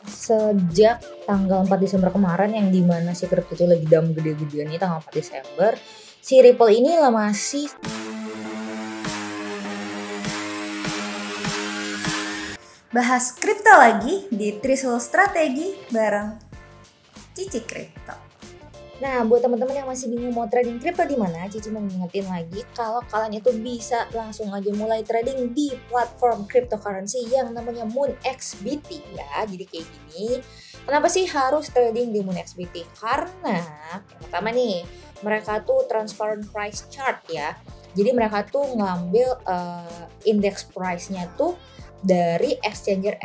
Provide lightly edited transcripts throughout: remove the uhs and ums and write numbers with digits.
Sejak tanggal 4 Desember kemarin yang dimana si kripto itu lagi dalam gede-gedeannya tanggal 4 Desember, si Ripple ini lah masih Bahas kripto lagi di Trisul Strategi bareng Cici Kripto. Nah, buat teman-teman yang masih bingung mau trading kripto di mana, Cici mau ngingetin lagi kalau kalian itu bisa langsung aja mulai trading di platform cryptocurrency yang namanya MoonXBT ya. Jadi kayak gini. Kenapa sih harus trading di MoonXBT? Karena yang pertama nih, mereka tuh transparent price chart ya. Jadi mereka tuh ngambil index price-nya tuh dari exchanger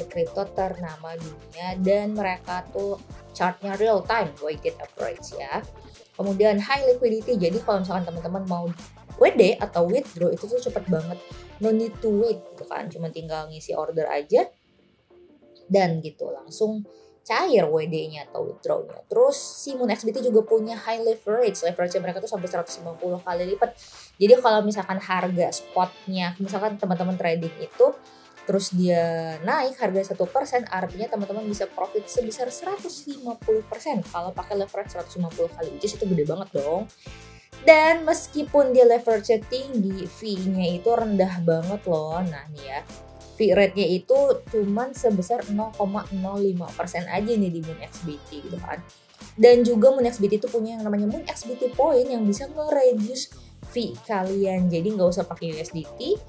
kripto ternama dunia, dan mereka tuh chartnya real time weighted average ya. Kemudian high liquidity, jadi kalau misalkan teman-teman mau WD atau withdraw itu tuh cepet banget, no need to wait gitu kan, cuma tinggal ngisi order aja dan gitu langsung cair WD-nya atau withdrawnya. Terus si MoonXBT juga punya high leverage mereka tuh sampai 150 kali lipat. Jadi kalau misalkan harga spotnya, misalkan teman-teman trading itu terus dia naik harga 1%, artinya teman-teman bisa profit sebesar 150% kalau pakai leverage 150 kali, which is itu gede banget dong. Dan meskipun dia leverage-nya tinggi, fee-nya itu rendah banget loh. Nah nih ya, fee rate-nya itu cuman sebesar 0,05% aja nih di MoonXBT gitu kan. Dan juga MoonXBT itu punya yang namanya MoonXBT Point yang bisa nge-reduce fee kalian. Jadi nggak usah pakai USDT,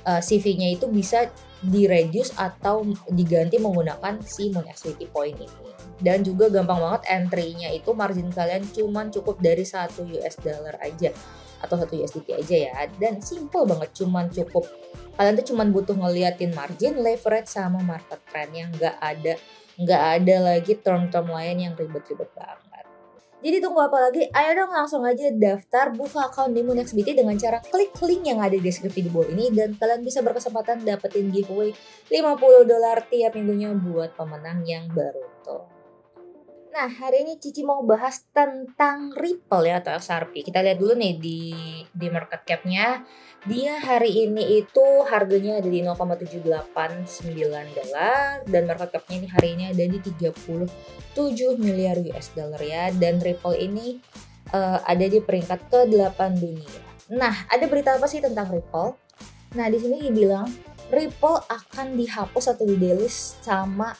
CV-nya itu bisa di-reduce atau diganti menggunakan si MoonXBT Point ini. Dan juga gampang banget entry-nya itu, margin kalian cuman cukup dari 1 US dollar aja atau 1 USDT aja ya. Dan simple banget, cuman cukup kalian tuh cuman butuh ngeliatin margin, leverage sama market trend yang nggak ada lagi term-term lain yang ribet-ribet banget. Jadi tunggu apa lagi? Ayo dong langsung aja daftar buka account di MoonXBT dengan cara klik link yang ada di deskripsi di bawah ini, dan kalian bisa berkesempatan dapetin giveaway $50 tiap minggunya buat pemenang yang beruntung. Nah, hari ini Cici mau bahas tentang Ripple ya atau XRP. Kita lihat dulu nih di market cap-nya. Dia hari ini itu harganya ada di 0,789 dolar, dan market cap-nya ini hari ini ada di 37 miliar US dollar ya. Dan Ripple ini ada di peringkat ke-8 dunia. Nah, ada berita apa sih tentang Ripple? Nah, di sini dibilang Ripple akan dihapus atau di-delist sama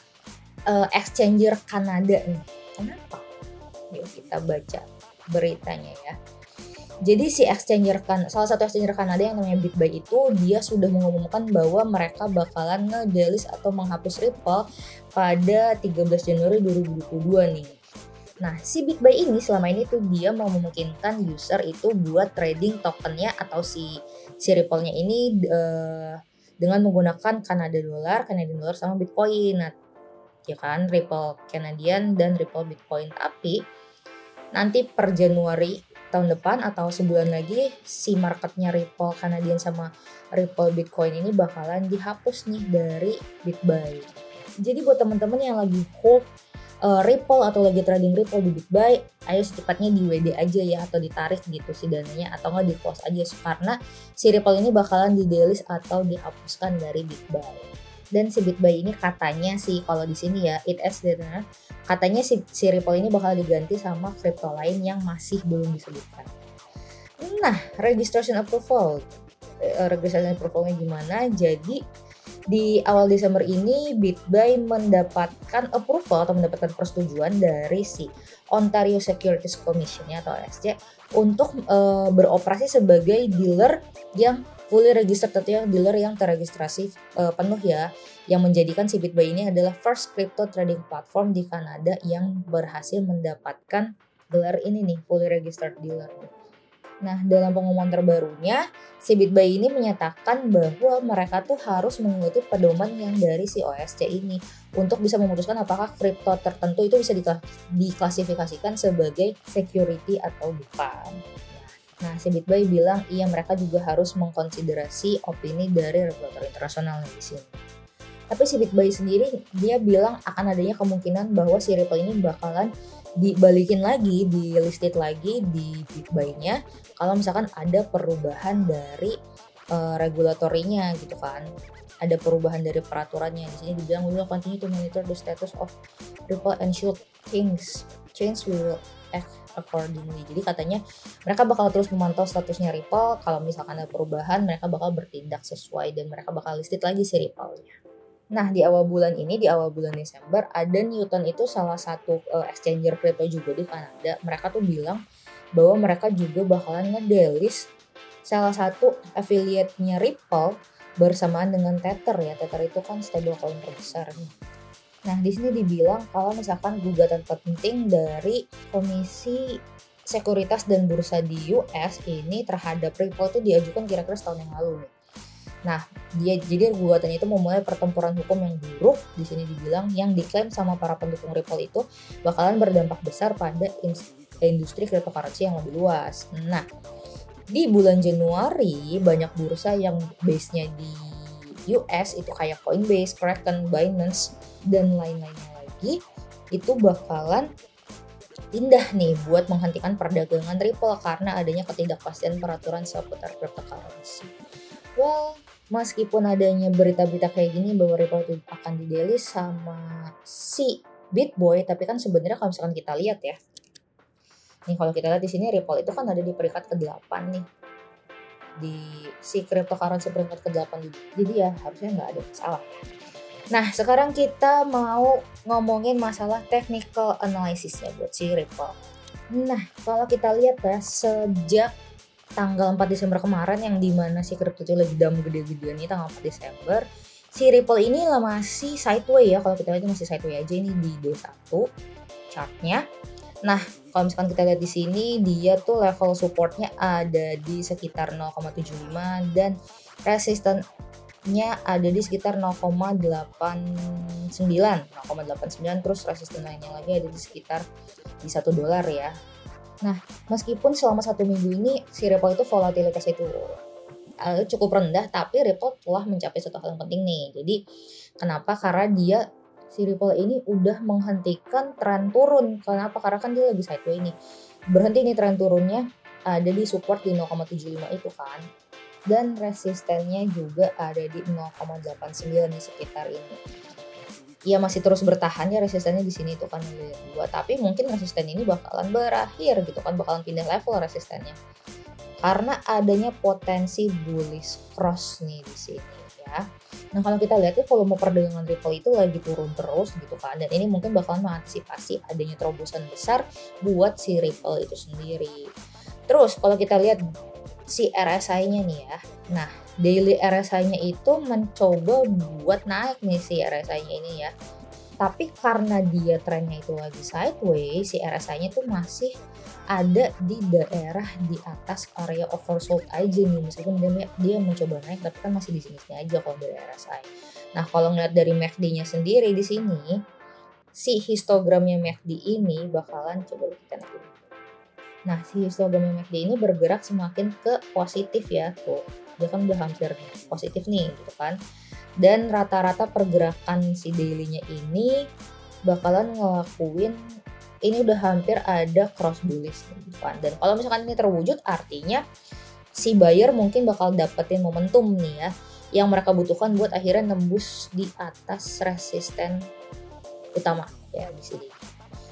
exchanger Kanada nih. Kenapa? Yuk kita baca beritanya ya. Jadi si salah satu exchanger Kanada yang namanya BitBuy itu dia sudah mengumumkan bahwa mereka bakalan nge-delist atau menghapus Ripple pada 13 Januari 2022 nih. Nah, si BitBuy ini selama ini tuh dia mau memungkinkan user itu buat trading tokennya atau si Ripple-nya ini dengan menggunakan Canadian dollar sama Bitcoin. Nah, ya kan, Ripple Canadian dan Ripple Bitcoin. Tapi nanti per Januari tahun depan atau sebulan lagi si marketnya Ripple Canadian sama Ripple Bitcoin ini bakalan dihapus nih dari BitBuy. Jadi buat teman-teman yang lagi hold Ripple atau lagi trading Ripple di BitBuy, ayo secepatnya di WD aja ya, atau ditarik gitu si dananya, atau nggak di close aja karena si Ripple ini bakalan di-delist atau dihapuskan dari BitBuy. Dan si BitBuy ini katanya sih, kalau di sini ya katanya si Ripple ini bakal diganti sama kripto lain yang masih belum disebutkan. Nah, registration approvalnya gimana? Jadi di awal Desember ini BitBuy mendapatkan approval atau mendapatkan persetujuan dari si Ontario Securities Commission atau OSC untuk beroperasi sebagai dealer yang fully registered atau yang dealer yang terregistrasi penuh ya, yang menjadikan si BitBuy ini adalah first crypto trading platform di Kanada yang berhasil mendapatkan gelar ini nih, fully registered dealer. Nah, dalam pengumuman terbarunya, si BitBuy ini menyatakan bahwa mereka tuh harus mengikuti pedoman yang dari si OSC ini untuk bisa memutuskan apakah kripto tertentu itu bisa diklasifikasikan sebagai security atau bukan. Nah, si BitBuy bilang iya mereka juga harus mengkonsiderasi opini dari regulator internasional di sini. Tapi si BitBuy sendiri dia bilang akan adanya kemungkinan bahwa si Ripple ini bakalan dibalikin lagi, di-listed lagi di BitBuy-nya kalau misalkan ada perubahan dari regulatorinya gitu kan. ada perubahan dari peraturannya. Di sini dibilang we will continue to monitor the status of Ripple and should things change we will act accordingly. Jadi katanya mereka bakal terus memantau statusnya Ripple. Kalau misalkan ada perubahan, mereka bakal bertindak sesuai dan mereka bakal listed lagi si Ripple-nya. Nah, di awal bulan Desember, ada Newton itu salah satu exchanger crypto juga di Kanada. Mereka tuh bilang bahwa mereka juga bakalan ngedelist salah satu affiliate-nya Ripple bersamaan dengan Tether ya. Tether itu kan stablecoin terbesar nih. Nah, di sini dibilang kalau misalkan gugatan penting dari Komisi Sekuritas dan Bursa di US ini terhadap Ripple itu diajukan kira-kira setahun yang lalu nih. Nah, jadi gugatannya itu memulai pertempuran hukum yang buruk. Di sini dibilang yang diklaim sama para pendukung Ripple itu bakalan berdampak besar pada industri cryptocurrency yang lebih luas. Nah, di bulan Januari banyak bursa yang base-nya di US itu kayak Coinbase, Kraken, Binance, dan lain-lainnya lagi itu bakalan pindah nih buat menghentikan perdagangan Ripple karena adanya ketidakpastian peraturan seputar cryptocurrency. Well, meskipun adanya berita-berita kayak gini bahwa Ripple itu akan didelist sama si BitBoy, tapi kan sebenarnya kalau misalkan kita lihat ya, nih kalau kita lihat di sini Ripple itu kan ada di peringkat ke-8 nih, di si cryptocurrency peringkat ke-8 juga. Jadi ya harusnya nggak ada masalah. Nah, sekarang kita mau ngomongin masalah technical analysis-nya buat si Ripple. Nah, kalau kita lihat ya, sejak tanggal 4 Desember kemarin yang dimana si crypto itu lagi dump gede-gedean nih tanggal 4 Desember, si Ripple ini lah masih sideways ya. Kalau kita lihat masih sideways aja ini di D1 chartnya. Nah, kalau misalkan kita lihat di sini, dia tuh level supportnya ada di sekitar 0,75 dan resistennya ada di sekitar 0,89, terus resisten lainnya lagi ada di sekitar di $1 ya. Nah, meskipun selama 1 minggu ini si Ripple itu volatilitasnya itu cukup rendah, tapi Ripple telah mencapai satu hal yang penting nih. Jadi, kenapa? Karena si Ripple ini udah menghentikan tren turun. Kenapa? Karena kan dia lagi sideways nih. Berhenti nih tren turunnya, ada di support di 0,75 itu kan. Dan resistennya juga ada di 0,89 di sekitar ini. Ya masih terus bertahan ya resistennya di sini itu kan 2, tapi mungkin resisten ini bakalan berakhir gitu kan, bakalan pindah level resistennya. Karena adanya potensi bullish cross nih di sini ya. Nah, kalau kita lihat ya volume perdagangan Ripple itu lagi turun terus gitu kan, dan ini mungkin bakalan mengantisipasi adanya terobosan besar buat si Ripple itu sendiri. Terus kalau kita lihat si RSI-nya nih ya. Nah, daily RSI-nya itu mencoba buat naik nih si RSI-nya ini ya. Tapi karena dia trennya itu lagi sideways, si RSI-nya itu masih ada di daerah di atas area oversold aja nih. Meskipun dia mencoba naik, tapi kan masih di sini-sini aja kalau dari RSI. Nah, kalau ngeliat dari MACD-nya sendiri di sini, si histogramnya MACD ini bakalan coba kita naik. Nah, si histogramnya MACD ini bergerak semakin ke positif ya, tuh. Dia kan udah hampir positif nih, gitu kan. Dan rata-rata pergerakan si daily-nya ini bakalan ngelakuin, ini udah hampir ada cross bullish gitu kan. Dan kalau misalkan ini terwujud, artinya si buyer mungkin bakal dapetin momentum nih ya, yang mereka butuhkan buat akhirnya nembus di atas resisten utama ya di sini.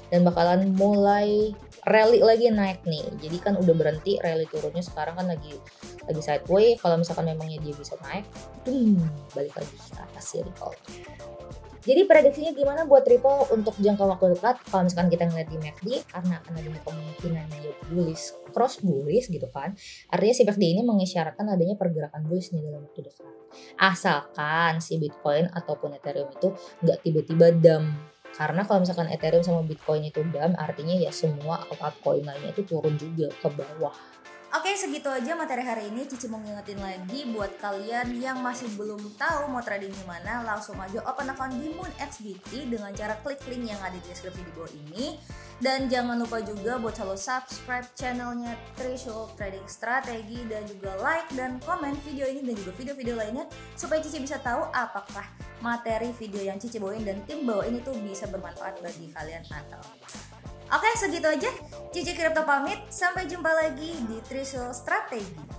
Dan bakalan mulai rally lagi naik nih. Jadi kan udah berhenti rally turunnya, sekarang kan lagi sideways. Kalau misalkan memangnya dia bisa naik, balik lagi ke atas ya Ripple. Jadi prediksinya gimana buat Ripple untuk jangka waktu dekat? Kalau misalkan kita ngeliat di MACD, karena akan adanya kemungkinan dia bullish, cross bullish gitu kan. Artinya si MACD ini mengisyaratkan adanya pergerakan bullish nih dalam waktu dekat. Asalkan si Bitcoin ataupun Ethereum itu nggak tiba-tiba dump. Karena kalau misalkan Ethereum sama Bitcoin itu dump, artinya ya semua altcoin lainnya itu turun juga ke bawah. Oke, segitu aja materi hari ini. Cici mau ngingetin lagi buat kalian yang masih belum tahu mau trading di mana, langsung aja open account di MoonXBT dengan cara klik link yang ada di deskripsi di bawah ini. Dan jangan lupa juga buat selalu subscribe channelnya Trisul Trading Strategi, dan juga like dan komen video ini dan juga video-video lainnya supaya Cici bisa tahu apakah materi video yang Cici bawain dan tim bawa ini tuh bisa bermanfaat bagi kalian atau enggak. Oke, segitu aja. Cici Crypto pamit. Sampai jumpa lagi di Trisul Strategi.